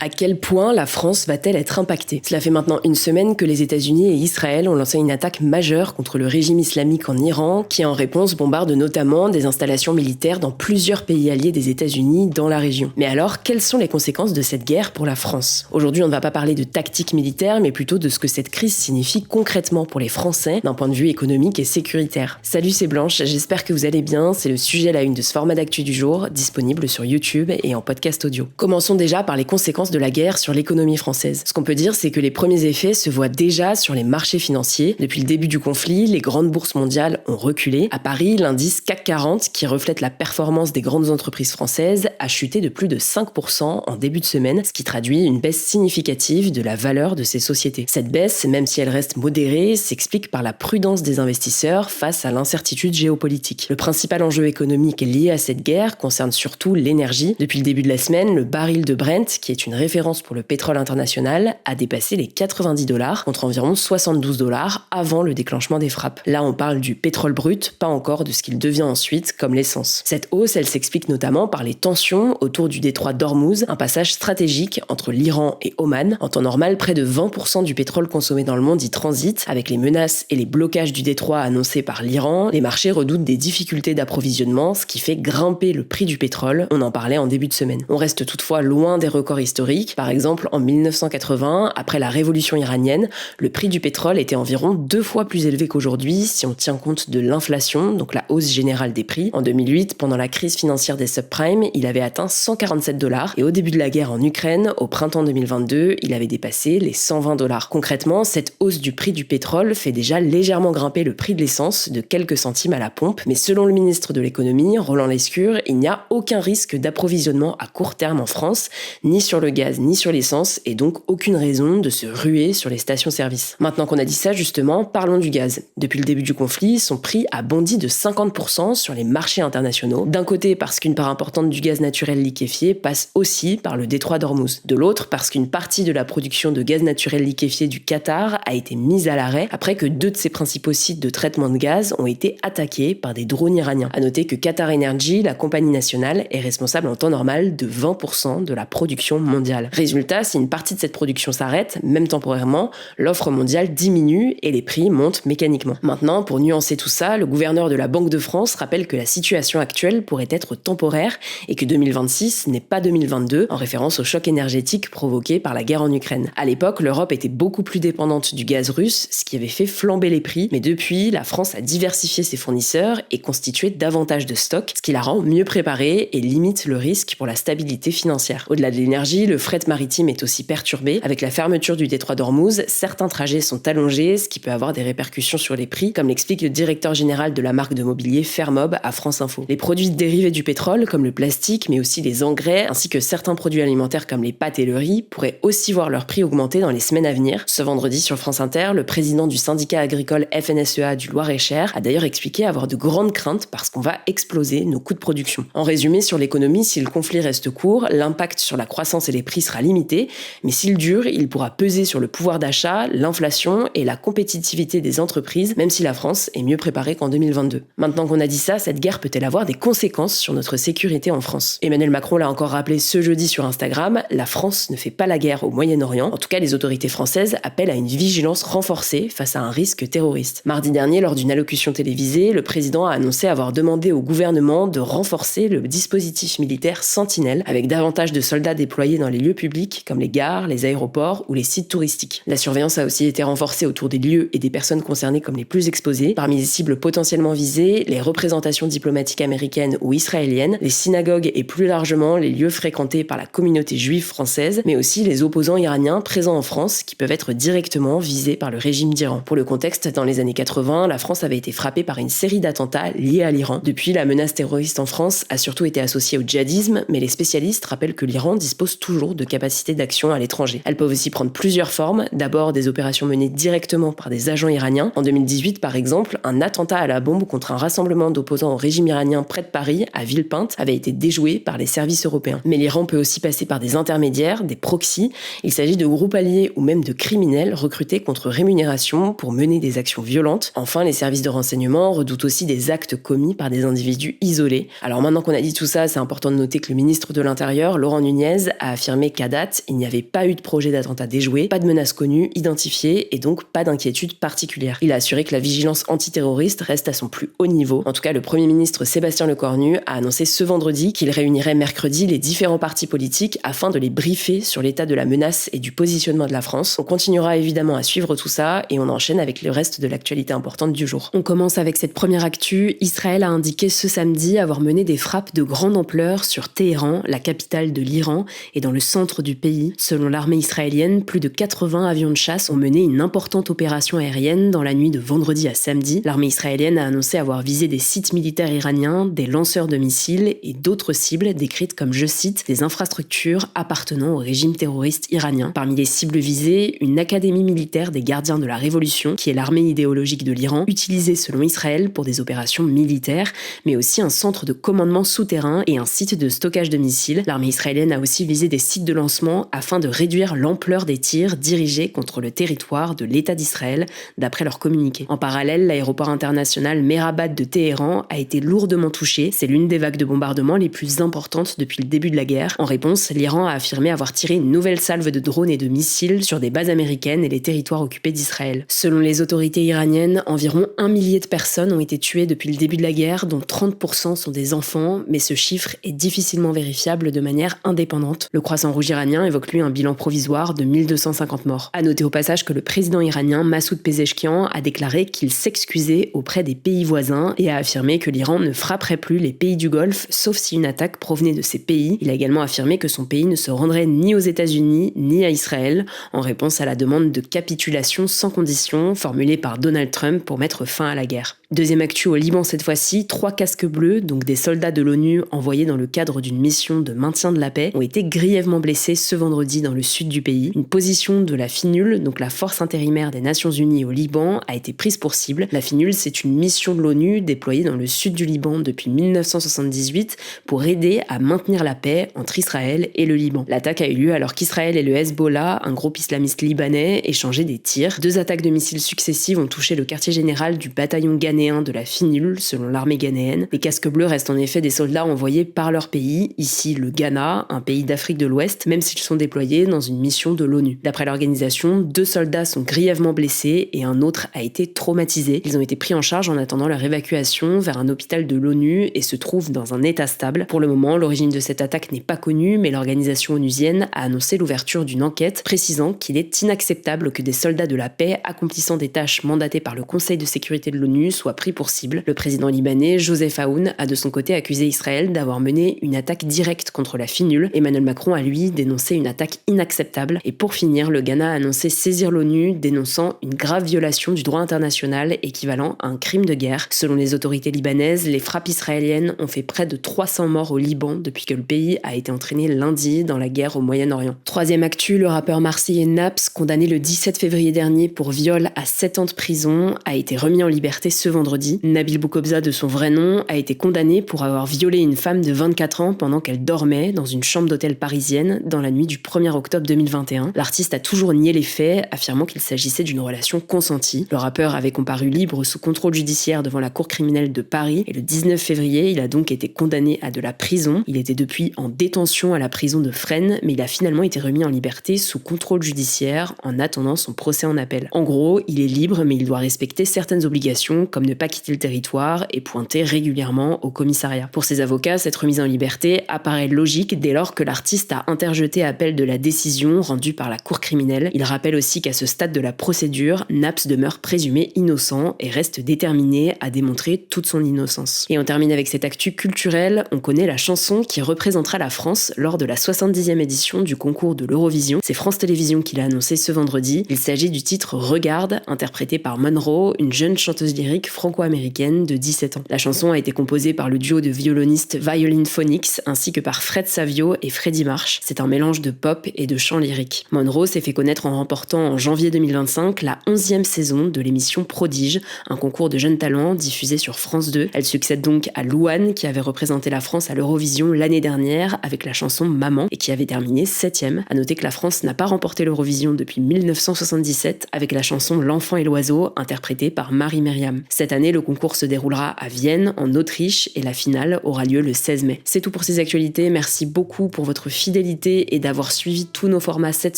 À quel point la France va-t-elle être impactée? Cela fait maintenant une semaine que les États-Unis et Israël ont lancé une attaque majeure contre le régime islamique en Iran, qui en réponse bombarde notamment des installations militaires dans plusieurs pays alliés des États-Unis dans la région. Mais alors, quelles sont les conséquences de cette guerre pour la France? Aujourd'hui, on ne va pas parler de tactique militaire, mais plutôt de ce que cette crise signifie concrètement pour les Français, d'un point de vue économique et sécuritaire. Salut, c'est Blanche, j'espère que vous allez bien, c'est le sujet à la une de ce format d'actu du jour, disponible sur YouTube et en podcast audio. Commençons déjà par les conséquences de la guerre sur l'économie française. Ce qu'on peut dire, c'est que les premiers effets se voient déjà sur les marchés financiers. Depuis le début du conflit, les grandes bourses mondiales ont reculé. À Paris, l'indice CAC 40, qui reflète la performance des grandes entreprises françaises, a chuté de plus de 5% en début de semaine, ce qui traduit une baisse significative de la valeur de ces sociétés. Cette baisse, même si elle reste modérée, s'explique par la prudence des investisseurs face à l'incertitude géopolitique. Le principal enjeu économique lié à cette guerre concerne surtout l'énergie. Depuis le début de la semaine, le baril de Brent, qui est une référence pour le pétrole international, a dépassé les $90 contre environ $72 avant le déclenchement des frappes. Là, on parle du pétrole brut, pas encore de ce qu'il devient ensuite, comme l'essence. Cette hausse, elle s'explique notamment par les tensions autour du détroit d'Ormuz, un passage stratégique entre l'Iran et Oman. En temps normal, près de 20% du pétrole consommé dans le monde y transite. Avec les menaces et les blocages du détroit annoncés par l'Iran, les marchés redoutent des difficultés d'approvisionnement, ce qui fait grimper le prix du pétrole. On en parlait en début de semaine. On reste toutefois loin des records historiques. Par exemple, en 1980, après la révolution iranienne, le prix du pétrole était environ 2 fois plus élevé qu'aujourd'hui si on tient compte de l'inflation, donc la hausse générale des prix. En 2008, pendant la crise financière des subprimes, il avait atteint $147 et au début de la guerre en Ukraine, au printemps 2022, il avait dépassé les $120. Concrètement, cette hausse du prix du pétrole fait déjà légèrement grimper le prix de l'essence de quelques centimes à la pompe, mais selon le ministre de l'économie, Roland Lescure, il n'y a aucun risque d'approvisionnement à court terme en France, ni sur le gaz ni sur l'essence, et donc aucune raison de se ruer sur les stations-service. Maintenant qu'on a dit ça, justement, parlons du gaz. Depuis le début du conflit, son prix a bondi de 50% sur les marchés internationaux. D'un côté, parce qu'une part importante du gaz naturel liquéfié passe aussi par le détroit d'Ormuz. De l'autre, parce qu'une partie de la production de gaz naturel liquéfié du Qatar a été mise à l'arrêt après que 2 de ses principaux sites de traitement de gaz ont été attaqués par des drones iraniens. À noter que Qatar Energy, la compagnie nationale, est responsable en temps normal de 20% de la production mondiale. Résultat, si une partie de cette production s'arrête, même temporairement, l'offre mondiale diminue et les prix montent mécaniquement. Maintenant, pour nuancer tout ça, le gouverneur de la Banque de France rappelle que la situation actuelle pourrait être temporaire et que 2026 n'est pas 2022, en référence au choc énergétique provoqué par la guerre en Ukraine. À l'époque, l'Europe était beaucoup plus dépendante du gaz russe, ce qui avait fait flamber les prix, mais depuis, la France a diversifié ses fournisseurs et constitué davantage de stocks, ce qui la rend mieux préparée et limite le risque pour la stabilité financière. Au-delà de l'énergie, le fret maritime est aussi perturbé. Avec la fermeture du détroit d'Ormuz, certains trajets sont allongés, ce qui peut avoir des répercussions sur les prix, comme l'explique le directeur général de la marque de mobilier Fermob à France Info. Les produits dérivés du pétrole, comme le plastique, mais aussi les engrais, ainsi que certains produits alimentaires comme les pâtes et le riz, pourraient aussi voir leur prix augmenter dans les semaines à venir. Ce vendredi, sur France Inter, le président du syndicat agricole FNSEA du Loir-et-Cher a d'ailleurs expliqué avoir de grandes craintes parce qu'on va exploser nos coûts de production. En résumé, sur l'économie, si le conflit reste court, l'impact sur la croissance et les prix sera limité, mais s'il dure, il pourra peser sur le pouvoir d'achat, l'inflation et la compétitivité des entreprises, même si la France est mieux préparée qu'en 2022. Maintenant qu'on a dit ça, cette guerre peut-elle avoir des conséquences sur notre sécurité en France? Emmanuel Macron l'a encore rappelé ce jeudi sur Instagram, la France ne fait pas la guerre au Moyen-Orient. En tout cas, les autorités françaises appellent à une vigilance renforcée face à un risque terroriste. Mardi dernier, lors d'une allocution télévisée, le président a annoncé avoir demandé au gouvernement de renforcer le dispositif militaire Sentinelle, avec davantage de soldats déployés dans les lieux publics comme les gares, les aéroports ou les sites touristiques. La surveillance a aussi été renforcée autour des lieux et des personnes concernées comme les plus exposées. Parmi les cibles potentiellement visées, les représentations diplomatiques américaines ou israéliennes, les synagogues et plus largement les lieux fréquentés par la communauté juive française, mais aussi les opposants iraniens présents en France qui peuvent être directement visés par le régime d'Iran. Pour le contexte, dans les années 80, la France avait été frappée par une série d'attentats liés à l'Iran. Depuis, la menace terroriste en France a surtout été associée au djihadisme, mais les spécialistes rappellent que l'Iran dispose toujours de capacités d'action à l'étranger. Elles peuvent aussi prendre plusieurs formes. D'abord, des opérations menées directement par des agents iraniens. En 2018, par exemple, un attentat à la bombe contre un rassemblement d'opposants au régime iranien près de Paris, à Villepinte, avait été déjoué par les services européens. Mais l'Iran peut aussi passer par des intermédiaires, des proxys. Il s'agit de groupes alliés ou même de criminels recrutés contre rémunération pour mener des actions violentes. Enfin, les services de renseignement redoutent aussi des actes commis par des individus isolés. Alors maintenant qu'on a dit tout ça, c'est important de noter que le ministre de l'Intérieur, Laurent Nunez, a affirmé affirmé qu'à date, il n'y avait pas eu de projet d'attentat déjoué, pas de menace connue, identifiée, et donc pas d'inquiétude particulière. Il a assuré que la vigilance antiterroriste reste à son plus haut niveau. En tout cas, le Premier ministre Sébastien Lecornu a annoncé ce vendredi qu'il réunirait mercredi les différents partis politiques afin de les briefer sur l'état de la menace et du positionnement de la France. On continuera évidemment à suivre tout ça et on enchaîne avec le reste de l'actualité importante du jour. On commence avec cette première actu. Israël a indiqué ce samedi avoir mené des frappes de grande ampleur sur Téhéran, la capitale de l'Iran, et dans le centre du pays. Selon l'armée israélienne, plus de 80 avions de chasse ont mené une importante opération aérienne dans la nuit de vendredi à samedi. L'armée israélienne a annoncé avoir visé des sites militaires iraniens, des lanceurs de missiles et d'autres cibles décrites comme, je cite, des infrastructures appartenant au régime terroriste iranien. Parmi les cibles visées, une académie militaire des gardiens de la Révolution, qui est l'armée idéologique de l'Iran, utilisée selon Israël pour des opérations militaires, mais aussi un centre de commandement souterrain et un site de stockage de missiles. L'armée israélienne a aussi visé des sites de lancement afin de réduire l'ampleur des tirs dirigés contre le territoire de l'État d'Israël, d'après leur communiqué. En parallèle, l'aéroport international Mehrabad de Téhéran a été lourdement touché. C'est l'une des vagues de bombardement les plus importantes depuis le début de la guerre. En réponse, l'Iran a affirmé avoir tiré une nouvelle salve de drones et de missiles sur des bases américaines et les territoires occupés d'Israël. Selon les autorités iraniennes, environ 1 millier de personnes ont été tuées depuis le début de la guerre, dont 30% sont des enfants, mais ce chiffre est difficilement vérifiable de manière indépendante. Le Croissant Rouge iranien évoque lui un bilan provisoire de 1250 morts. À noter au passage que le président iranien Massoud Pezeshkian a déclaré qu'il s'excusait auprès des pays voisins et a affirmé que l'Iran ne frapperait plus les pays du Golfe, sauf si une attaque provenait de ces pays. Il a également affirmé que son pays ne se rendrait ni aux États-Unis ni à Israël, en réponse à la demande de capitulation sans condition formulée par Donald Trump pour mettre fin à la guerre. Deuxième actu au Liban cette fois-ci, 3 casques bleus, donc des soldats de l'ONU envoyés dans le cadre d'une mission de maintien de la paix, ont été grièvement blessés ce vendredi dans le sud du pays. Une position de la FINUL, donc la force intérimaire des Nations Unies au Liban, a été prise pour cible. La FINUL, c'est une mission de l'ONU déployée dans le sud du Liban depuis 1978 pour aider à maintenir la paix entre Israël et le Liban. L'attaque a eu lieu alors qu'Israël et le Hezbollah, un groupe islamiste libanais, échangeaient des tirs. 2 attaques de missiles successives ont touché le quartier général du bataillon ghanéen de la FINUL, selon l'armée ghanéenne. Les casques bleus restent en effet des soldats envoyés par leur pays, ici le Ghana, un pays d'Afrique de l'Ouest, même s'ils sont déployés dans une mission de l'ONU. D'après l'organisation, 2 soldats sont grièvement blessés et un autre a été traumatisé. Ils ont été pris en charge en attendant leur évacuation vers un hôpital de l'ONU et se trouvent dans un état stable. Pour le moment, l'origine de cette attaque n'est pas connue, mais l'organisation onusienne a annoncé l'ouverture d'une enquête précisant qu'il est inacceptable que des soldats de la paix accomplissant des tâches mandatées par le Conseil de sécurité de l'ONU soient pris pour cible. Le président libanais, Joseph Aoun, a de son côté accusé Israël d'avoir mené une attaque directe contre la FINUL. Emmanuel Macron a lui dénoncé une attaque inacceptable. Et pour finir, le Ghana a annoncé saisir l'ONU, dénonçant une grave violation du droit international équivalent à un crime de guerre. Selon les autorités libanaises, les frappes israéliennes ont fait près de 300 morts au Liban depuis que le pays a été entraîné lundi dans la guerre au Moyen-Orient. Troisième actu, le rappeur marseillais Naps, condamné le 17 février dernier pour viol à 7 ans de prison, a été remis en liberté ce vendredi. Nabil Boukobza, de son vrai nom, a été condamné pour avoir violé une femme de 24 ans pendant qu'elle dormait dans une chambre d'hôtel parisienne dans la nuit du 1er octobre 2021. L'artiste a toujours nié les faits, affirmant qu'il s'agissait d'une relation consentie. Le rappeur avait comparu libre sous contrôle judiciaire devant la cour criminelle de Paris et le 19 février, il a donc été condamné à de la prison. Il était depuis en détention à la prison de Fresnes, mais il a finalement été remis en liberté sous contrôle judiciaire en attendant son procès en appel. En gros, il est libre, mais il doit respecter certaines obligations, comme ne pas quitter le territoire et pointer régulièrement au commissariat. Pour ses avocats, cette remise en liberté apparaît logique dès lors que l'artiste a interjeté appel de la décision rendue par la cour criminelle. Il rappelle aussi qu'à ce stade de la procédure, Naps demeure présumé innocent et reste déterminé à démontrer toute son innocence. Et on termine avec cette actu culturelle. On connaît la chanson qui représentera la France lors de la 70e édition du concours de l'Eurovision. C'est France Télévisions qui l'a annoncé ce vendredi. Il s'agit du titre Regarde, interprété par Monroe, une jeune chanteuse lyrique franco-américaine de 17 ans. La chanson a été composée par le duo de violonistes Violin Phonics ainsi que par Fred Savio et Freddie March. C'est un mélange de pop et de chant lyrique. Monroe s'est fait connaître en remportant en janvier 2025 la 11e saison de l'émission Prodige, un concours de jeunes talents diffusé sur France 2. Elle succède donc à Louane qui avait représenté la France à l'Eurovision l'année dernière avec la chanson Maman et qui avait terminé 7e. À noter que la France n'a pas remporté l'Eurovision depuis 1977 avec la chanson L'enfant et l'oiseau interprétée par Marie Myriam. Cette Cette année, le concours se déroulera à Vienne, en Autriche, et la finale aura lieu le 16 mai. C'est tout pour ces actualités. Merci beaucoup pour votre fidélité et d'avoir suivi tous nos formats cette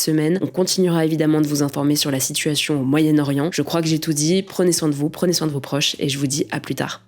semaine. On continuera évidemment de vous informer sur la situation au Moyen-Orient. Je crois que j'ai tout dit. Prenez soin de vous, prenez soin de vos proches, et je vous dis à plus tard.